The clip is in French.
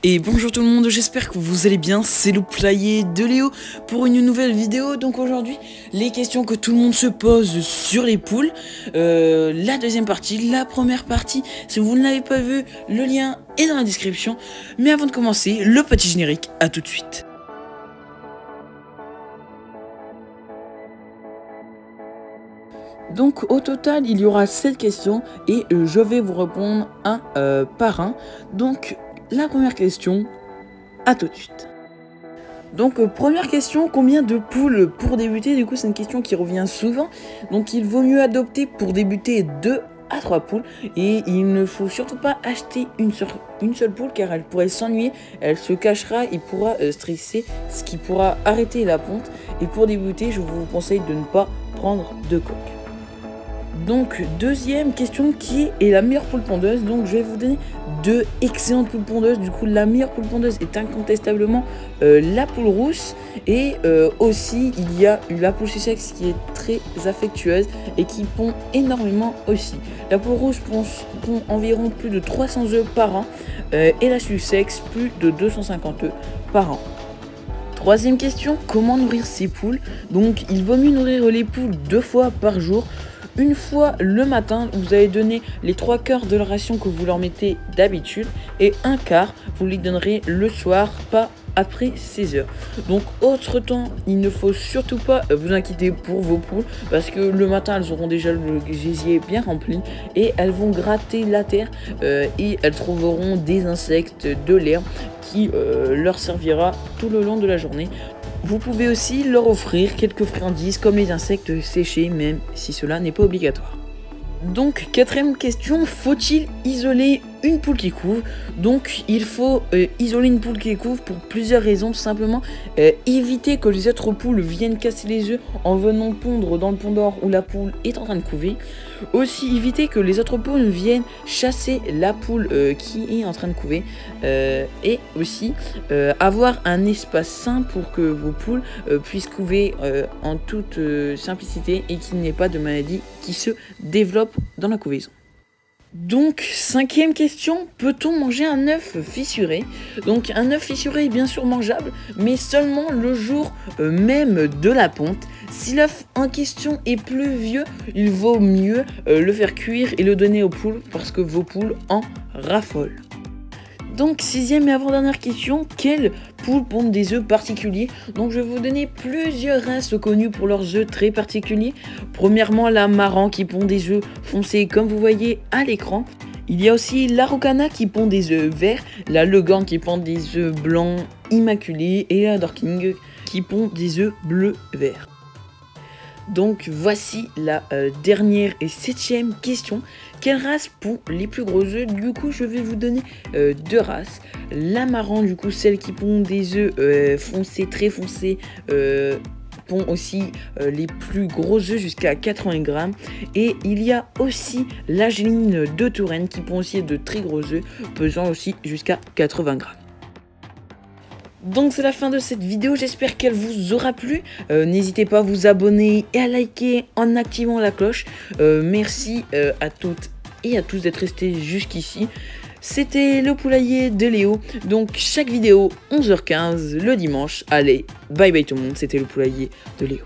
Et bonjour tout le monde, j'espère que vous allez bien, c'est le poulailler de Léo pour une nouvelle vidéo. Donc aujourd'hui, les questions que tout le monde se pose sur les poules, la deuxième partie, la première partie, si vous ne l'avez pas vu, le lien est dans la description. Mais avant de commencer, le petit générique, à tout de suite. Donc au total, il y aura 7 questions et je vais vous répondre un par un. Donc la première question, à tout de suite. Donc première question, combien de poules pour débuter? Du coup c'est une question qui revient souvent. Donc il vaut mieux adopter pour débuter 2 à 3 poules. Et il ne faut surtout pas acheter une seule poule car elle pourrait s'ennuyer, elle se cachera, il pourra stresser, ce qui pourra arrêter la ponte. Et pour débuter, je vous conseille de ne pas prendre de coque. Donc deuxième question, qui est la meilleure poule pondeuse? Donc je vais vous donner 2 excellentes poules pondeuses. Du coup la meilleure poule pondeuse est incontestablement la poule rousse. Et aussi il y a la poule Sussex qui est très affectueuse et qui pond énormément aussi. La poule rousse pond environ plus de 300 œufs par an et la Sussex plus de 250 œufs par an. Troisième question, comment nourrir ces poules? Donc il vaut mieux nourrir les poules 2 fois par jour. Une fois le matin, vous allez donner les 3/4 de la ration que vous leur mettez d'habitude et 1/4 vous les donnerez le soir, pas après 16 heures. Donc autre temps, il ne faut surtout pas vous inquiéter pour vos poules parce que le matin elles auront déjà le gésier bien rempli et elles vont gratter la terre et elles trouveront des insectes, de l'herbe qui leur servira tout le long de la journée. Vous pouvez aussi leur offrir quelques friandises comme les insectes séchés, même si cela n'est pas obligatoire. Donc quatrième question, faut-il isoler une poule qui couve? Donc il faut isoler une poule qui couve pour plusieurs raisons. Tout simplement éviter que les autres poules viennent casser les œufs en venant pondre dans le pondeur où la poule est en train de couver. Aussi éviter que les autres poules viennent chasser la poule qui est en train de couver. Et aussi avoir un espace sain pour que vos poules puissent couver en toute simplicité et qu'il n'y ait pas de maladie qui se développe dans la couvaison. Donc cinquième question, peut-on manger un œuf fissuré? Donc un œuf fissuré est bien sûr mangeable, mais seulement le jour même de la ponte. Si l'œuf en question est plus vieux, il vaut mieux le faire cuire et le donner aux poules parce que vos poules en raffolent. Donc sixième et avant-dernière question, quelles poules pondent des œufs particuliers? Donc je vais vous donner plusieurs races connues pour leurs œufs très particuliers. Premièrement la Marran qui pond des œufs foncés comme vous voyez à l'écran. Il y a aussi l'Araucana qui pond des œufs verts, la Legan qui pond des œufs blancs immaculés et la Dorking qui pond des œufs bleu-vert. Donc voici la dernière et 7e question. Quelle race pond les plus gros œufs? Du coup je vais vous donner 2 races. La Marran, du coup celle qui pond des œufs foncés, très foncés, pond aussi les plus gros œufs jusqu'à 80 grammes. Et il y a aussi l'Angéline de Touraine qui pond aussi de très gros œufs, pesant aussi jusqu'à 80 grammes. Donc c'est la fin de cette vidéo, j'espère qu'elle vous aura plu. N'hésitez pas à vous abonner et à liker en activant la cloche. Merci à toutes et à tous d'être restés jusqu'ici. C'était le poulailler de Léo. Donc chaque vidéo 11h15 le dimanche. Allez, bye bye tout le monde, c'était le poulailler de Léo.